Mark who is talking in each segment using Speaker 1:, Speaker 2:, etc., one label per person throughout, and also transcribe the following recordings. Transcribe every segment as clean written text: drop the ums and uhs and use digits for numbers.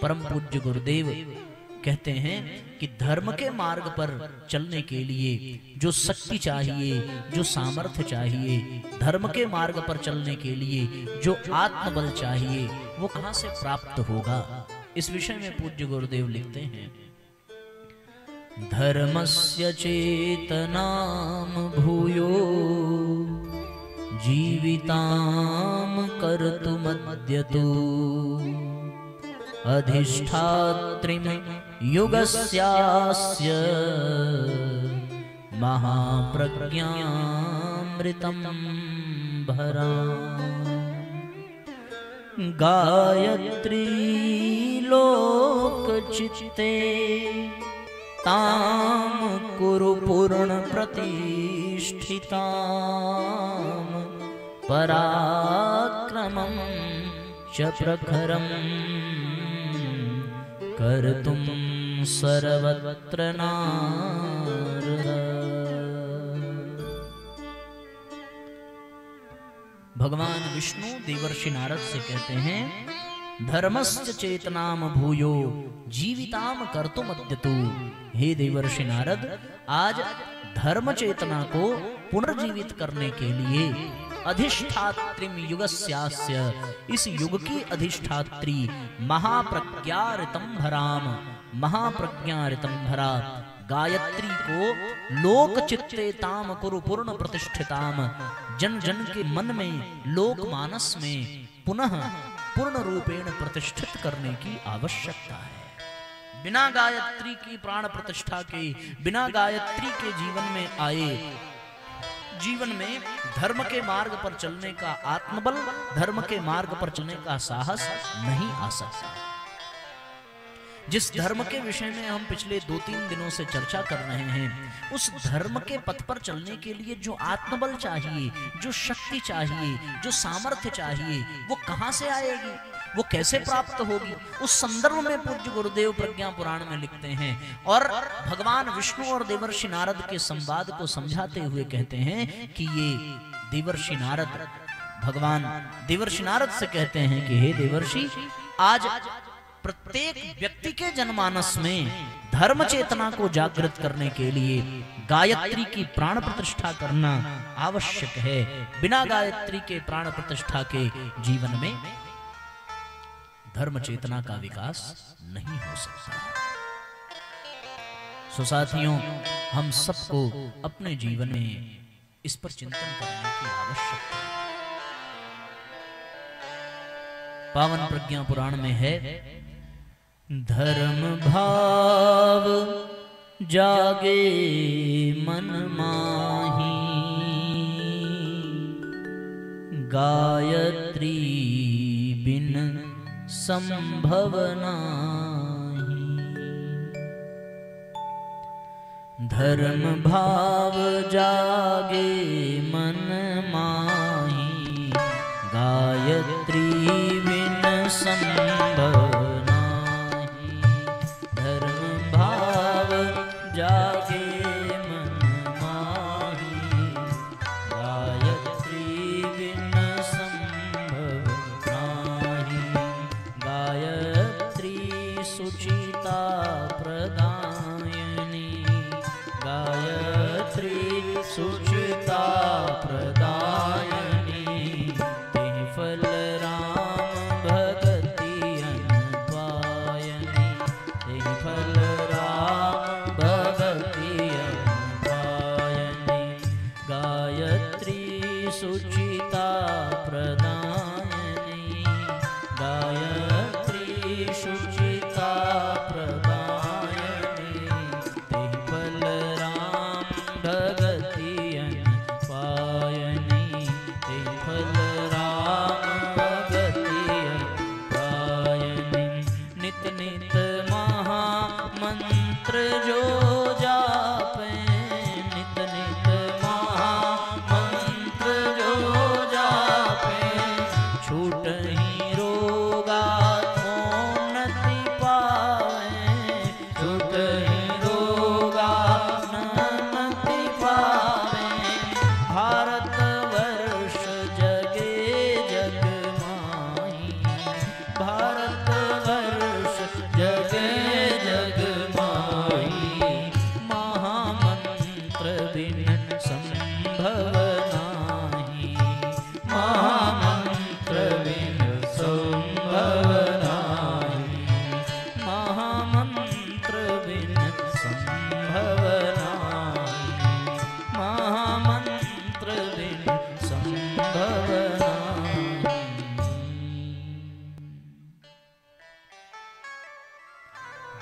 Speaker 1: परम पूज्य गुरुदेव कहते हैं कि धर्म के मार्ग पर चलने के लिए जो शक्ति चाहिए, जो सामर्थ्य चाहिए, धर्म के मार्ग पर चलने के लिए जो आत्मबल चाहिए, वो कहां से प्राप्त होगा? इस विषय में पूज्य गुरुदेव लिखते हैं, धर्मस्य चेतनाम भूयो जीविताम कर्तुमद्यतु अधिष्ठात्रिम युगस्यास्य महाप्रज्ञामृतं भरा गायत्री लोकचित्ते ताम कुरु पूर्ण प्रतिष्ठिताम पराक्रमं च प्रखरं कर्तुं सर्वत्र नारद। भगवान विष्णु देवर्षि नारद से कहते हैं, धर्मस्य चेतनाम भूयो जीविताम कर्तुमद्यतु। हे देवर्षि नारद, आज धर्म चेतना को पुनर्जीवित करने के लिए अधिष्ठात्रिम युगस्यास्य, इस युग की अधिष्ठात्री महाप्रज्ञा ऋतंभराम, महाप्रज्ञा ऋतंभरा गायत्री को लोक चित्तेताम कुरु पूर्ण प्रतिष्ठिताम, जन जन के मन में, लोक मानस में पुनः पूर्ण रूपेण प्रतिष्ठित करने की आवश्यकता है। बिना गायत्री की प्राण प्रतिष्ठा के, बिना गायत्री के जीवन में आए, जीवन में धर्म के मार्ग पर चलने का आत्मबल, धर्म के मार्ग पर चलने का साहस नहीं आ सकता। जिस धर्म के विषय में हम पिछले 2-3 दिनों से चर्चा कर रहे हैं, उस धर्म के पथ पर चलने के लिए जो आत्मबल चाहिए, जो शक्ति चाहिए, जो सामर्थ्य चाहिए, वो कहां से आएगी, वो कैसे प्राप्त होगी? उस संदर्भ में पूज्य गुरुदेव प्रज्ञा पुराण में लिखते हैं और भगवान विष्णु और देवर्षि नारद के संवाद को समझाते हुए कहते हैं कि ये देवर्षि नारद, भगवान देवर्षि नारद से कहते हैं कि हे देवर्षि, आज प्रत्येक व्यक्ति के जनमानस में धर्म चेतना को जागृत करने के लिए गायत्री की प्राण प्रतिष्ठा करना आवश्यक है। बिना गायत्री के प्राण प्रतिष्ठा के जीवन में धर्म चेतना का विकास नहीं हो सकता। सो साथियों, हम सबको अपने जीवन में इस पर चिंतन करने की आवश्यकता है। पावन प्रज्ञा पुराण में है, धर्म भाव जागे मन माही, गायत्री बिन संभव नाही। धर्म भाव जागे मन माही, गायत्री बिन संभव नाही। धर्म भाव जागे मन माही, गायत्री बिन संभव नाही। गायत्री सुचिता प्रदायिनी, गायत्री सुचिता प्रदायिनी। तेहि फल राम भगति अनुपायनी, तेहि फल राम भगति अनुपायनी। गायत्री सुचिता प्रदायिनी, गायत्री सुचिता प्रदायिनी।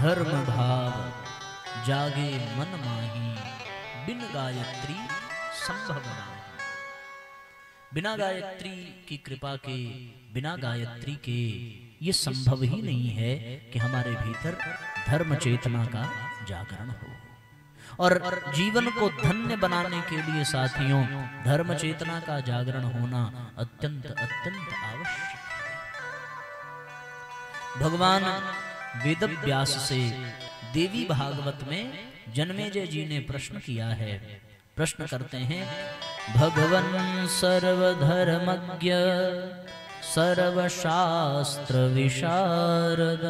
Speaker 1: धर्म भाव जागे मन माही, बिन गायत्री संभव नहीं। बिना गायत्री की कृपा के, बिना गायत्री के ये संभव ही नहीं है कि हमारे भीतर धर्म चेतना का जागरण हो। और जीवन को धन्य बनाने के लिए साथियों, धर्म चेतना का जागरण होना अत्यंत अत्यंत आवश्यक है। भगवान वेदव्यास से देवी भागवत में जन्मेजय जी ने प्रश्न किया है। प्रश्न करते हैं, भगवन् सर्वधर्मज्ञ सर्वशास्त्र विशारद।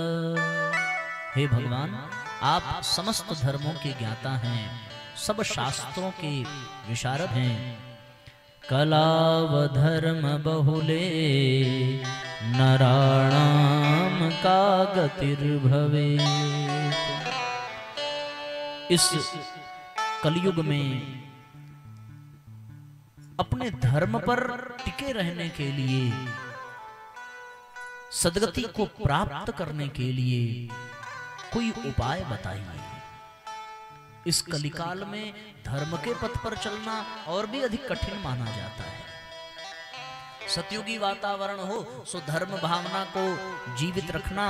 Speaker 1: हे भगवान, आप समस्त धर्मों के ज्ञाता हैं, सब शास्त्रों के विशारद हैं। कलावधर्म बहुले नराणाम का गतिर्भवेत्। इस कलयुग में अपने धर्म पर टिके रहने के लिए, सद्गति को प्राप्त करने के लिए कोई उपाय बताइए। इस कलिकाल में धर्म के पथ पर चलना और भी अधिक कठिन माना जाता है। सतयुगी वातावरण हो सो धर्म भावना को जीवित रखना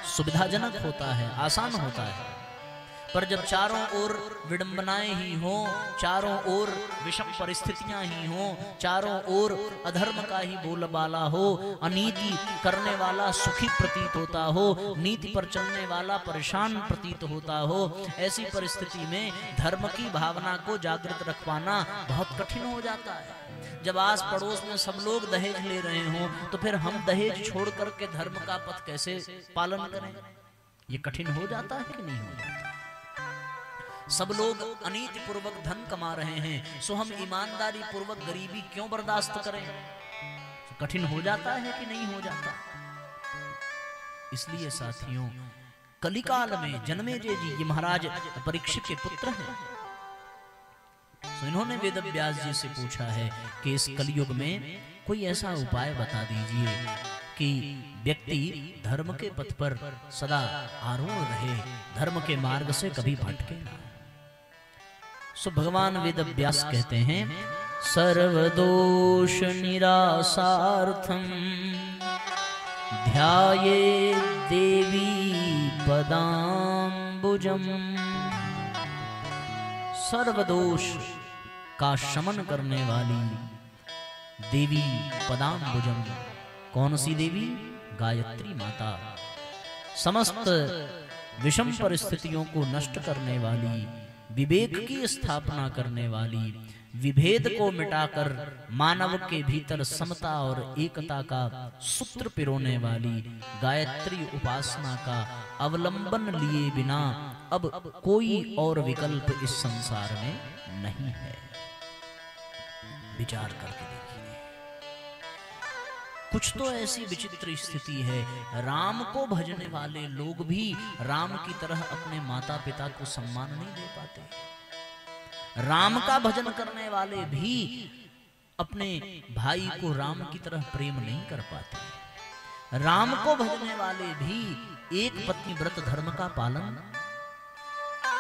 Speaker 1: सुविधाजनक होता है, आसान होता है। पर जब चारों ओर विडंबनाएं ही हों, चारों ओर विषम परिस्थितियां ही हों, चारों ओर अधर्म का ही बोलबाला हो, अनीति करने वाला सुखी प्रतीत होता हो, नीति पर चलने वाला परेशान प्रतीत होता हो, ऐसी परिस्थिति में धर्म की भावना को जागृत रख पाना बहुत कठिन हो जाता है। जब आस पड़ोस में सब लोग दहेज ले रहे हों तो फिर हम दहेज छोड़ करके धर्म का पथ कैसे पालन करें? ये कठिन हो जाता है कि नहीं हो जाता? सब लोग अनीति पूर्वक धन कमा रहे हैं, सो हम ईमानदारी पूर्वक गरीबी क्यों बर्दाश्त करें? कठिन हो जाता है कि नहीं हो जाता? इसलिए साथियों, कलिकाल में जन्मेजय जी, ये महाराज परीक्षित के पुत्र हैं, सो इन्होंने वेदव्यास जी से पूछा है कि इस कलयुग में कोई ऐसा उपाय बता दीजिए कि व्यक्ति धर्म के पथ पर सदा आरूढ़ रहे, धर्म के मार्ग से कभी भटके ना। सो भगवान वेदव्यास कहते हैं, सर्वदोष निरासार्थम ध्याये देवी पदाम्बुजम। सर्वदोष का शमन करने वाली देवी पदाम्बुजम। कौन सी देवी? गायत्री माता। समस्त विषम परिस्थितियों को नष्ट करने वाली, विवेक की स्थापना करने वाली, विभेद को मिटाकर मानव के भीतर समता और एकता का सूत्र पिरोने वाली गायत्री उपासना का अवलंबन लिए बिना अब कोई और विकल्प इस संसार में नहीं है। विचार करके देखिए, कुछ तो ऐसी विचित्र स्थिति है, राम को भजने वाले लोग भी राम की तरह अपने माता पिता को सम्मान नहीं दे पाते। राम का भजन करने वाले भी अपने भाई को राम की तरह प्रेम नहीं कर पाते। राम को भजने वाले भी एक पत्नी व्रत धर्म का पालन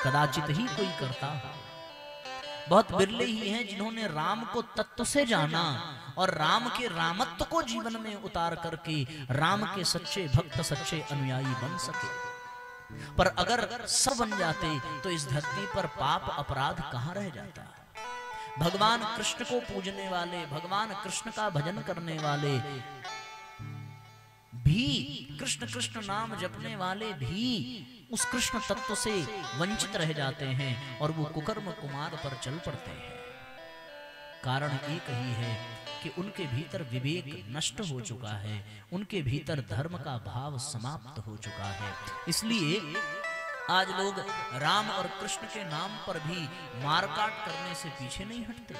Speaker 1: कदाचित ही कोई करता हो। बहुत बिरले ही हैं जिन्होंने राम को तत्व से जाना और राम के रामत्व को जीवन में उतार करके राम के सच्चे भक्त, सच्चे अनुयायी बन सके। पर अगर सब बन जाते तो इस धरती पर पाप अपराध कहां रह जाता? भगवान कृष्ण को पूजने वाले, भगवान कृष्ण का भजन करने वाले भी, कृष्ण कृष्ण नाम जपने वाले भी उस कृष्ण तत्व से वंचित रह जाते हैं और वो कुकर्म कुमार पर चल पड़ते हैं। कारण एक ही है कि उनके भीतर विवेक नष्ट हो चुका है, उनके भीतर धर्म का भाव समाप्त हो चुका है। इसलिए आज लोग राम और कृष्ण के नाम पर भी मारकाट करने से पीछे नहीं हटते।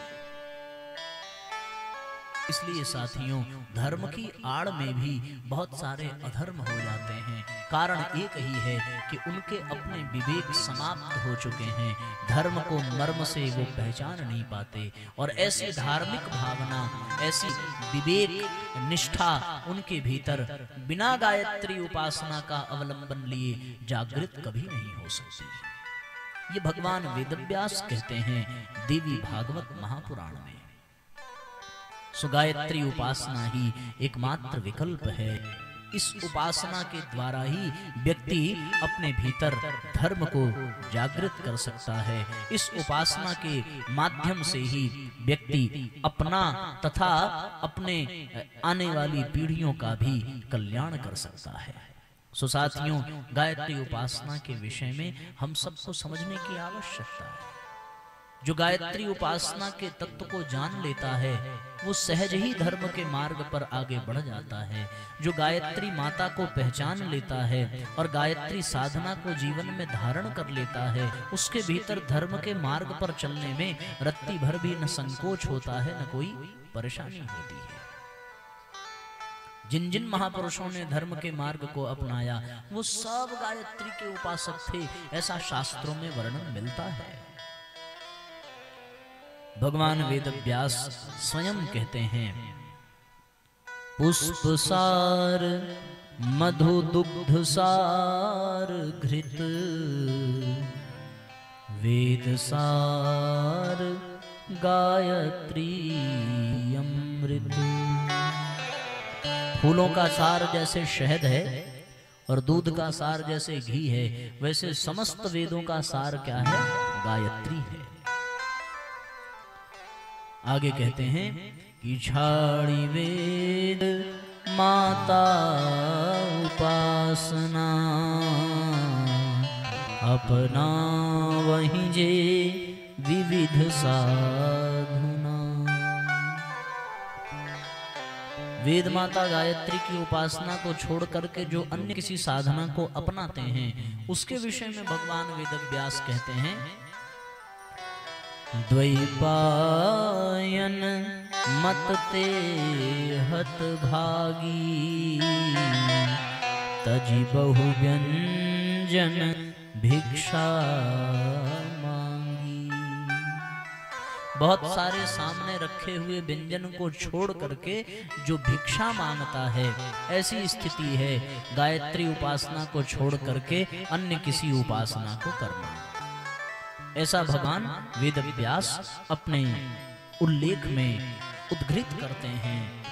Speaker 1: इसलिए साथियों, धर्म की आड़ में भी बहुत सारे अधर्म हो जाते हैं। कारण एक ही है कि उनके अपने विवेक समाप्त हो चुके हैं, धर्म को मर्म से वो पहचान नहीं पाते, और ऐसी धार्मिक भावना, ऐसी विवेक निष्ठा उनके भीतर बिना गायत्री उपासना का अवलंबन लिए जागृत कभी नहीं हो सकती। ये भगवान वेदव्यास कहते हैं देवी भागवत महापुराण में। सो गायत्री उपासना ही एकमात्र विकल्प है। इस उपासना के द्वारा ही व्यक्ति अपने भीतर धर्म को जागृत कर सकता है। इस उपासना के माध्यम से ही व्यक्ति अपना तथा अपने आने वाली पीढ़ियों का भी कल्याण कर सकता है। सो साथियों, गायत्री उपासना के विषय में हम सबको समझने की आवश्यकता है। जो गायत्री उपासना के तत्व को जान लेता है वो सहज ही धर्म के मार्ग पर आगे बढ़ जाता है। जो गायत्री माता को पहचान लेता है और गायत्री साधना को जीवन में धारण कर लेता है, उसके भीतर धर्म के मार्ग पर चलने में रत्ती भर भी न संकोच होता है, न कोई परेशानी होती है। जिन जिन महापुरुषों ने धर्म के मार्ग को अपनाया वो सब गायत्री के उपासक थे, ऐसा शास्त्रों में वर्णन मिलता है। भगवान वेदव्यास स्वयं कहते हैं, पुष्प सार मधु दुग्ध सार घृत, वेद सार गायत्री अमृत। फूलों का सार जैसे शहद है और दूध का सार जैसे घी है, वैसे समस्त वेदों का सार क्या है? गायत्री है। आगे कहते हैं कि झाड़ी वेद माता उपासना, अपना वहीं जे विविध साधना। वेद माता गायत्री की उपासना को छोड़ करके जो अन्य किसी साधना को अपनाते हैं, उसके विषय में भगवान वेदव्यास कहते हैं, द्वैपायन मत ते हत भागी, तजी बहु व्यंजन भिक्षा मांगी। बहुत सारे सामने रखे हुए व्यंजन को छोड़ करके जो भिक्षा मांगता है, ऐसी स्थिति है गायत्री उपासना को छोड़ करके अन्य किसी उपासना को करना। ऐसा भगवान वेदव्यास अपने उल्लेख में उद्धृत करते हैं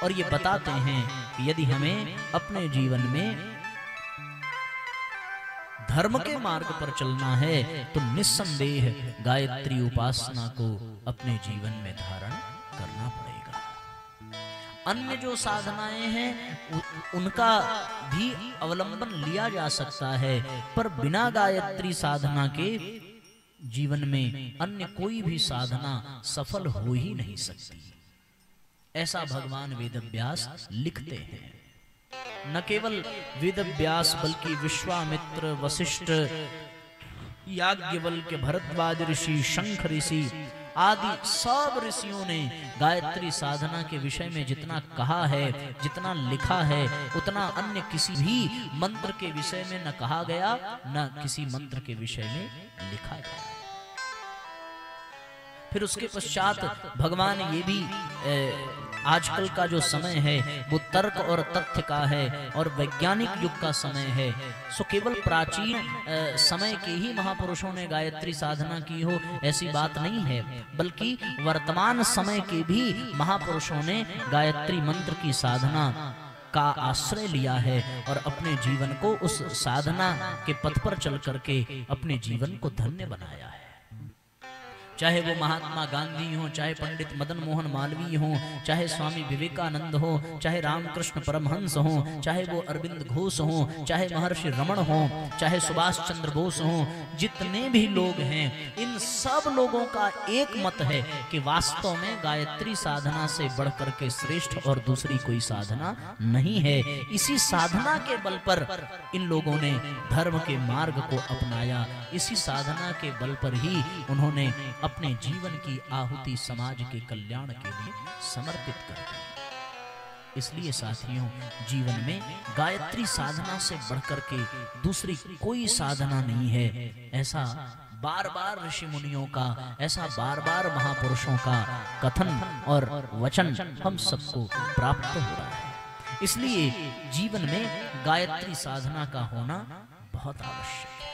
Speaker 1: और ये बताते हैं कि यदि हमें अपने जीवन में धर्म के मार्ग पर चलना है तो निस्संदेह गायत्री उपासना को अपने जीवन में धारण करना पड़ेगा। अन्य जो साधनाएं हैं उनका भी अवलंबन लिया जा सकता है, पर बिना गायत्री साधना के जीवन में अन्य कोई भी साधना सफल हो ही नहीं सकती। ऐसा भगवान वेदव्यास लिखते हैं। न केवल वेदव्यास बल्कि विश्वामित्र, वशिष्ठ, याज्ञवल्क्य, भरद्वाज ऋषि, शंख ऋषि आदि सब ऋषियों ने गायत्री साधना के विषय में जितना कहा है, जितना लिखा है, उतना अन्य किसी भी मंत्र के विषय में न कहा गया, न किसी मंत्र के विषय में लिखा गया। फिर उसके पश्चात भगवान ये भी आजकल का जो समय है वो तर्क और तथ्य का है और वैज्ञानिक युग का समय है। सो केवल प्राचीन समय के ही महापुरुषों ने गायत्री साधना की हो ऐसी बात नहीं है, बल्कि वर्तमान समय के भी महापुरुषों ने गायत्री मंत्र की साधना का आश्रय लिया है और अपने जीवन को उस साधना के पथ पर चल करके अपने जीवन को धन्य बनाया है। चाहे वो महात्मा गांधी हो, चाहे पंडित मदन मोहन मालवीय हो, चाहे स्वामी विवेकानंद हो, चाहे रामकृष्ण परमहंस हो, चाहे वो अरविंद घोष हो, चाहे महर्षि रमण हो, चाहे सुभाष चंद्र बोस हो, जितने भी लोग हैं इन सब लोगों का एक मत है कि वास्तव में गायत्री साधना से बढ़कर के श्रेष्ठ और दूसरी कोई साधना नहीं है। इसी साधना के बल पर इन लोगों ने धर्म के मार्ग को अपनाया, इसी साधना के बल पर ही उन्होंने अपने जीवन की आहुति समाज के कल्याण के लिए समर्पित करते हैं। इसलिए साथियों, जीवन में गायत्री साधना से बढ़कर के दूसरी कोई साधना नहीं है। ऐसा बार बार ऋषि मुनियों का, ऐसा बार बार महापुरुषों का कथन और वचन हम सबको प्राप्त हो रहा है। इसलिए जीवन में गायत्री साधना का होना बहुत आवश्यक है।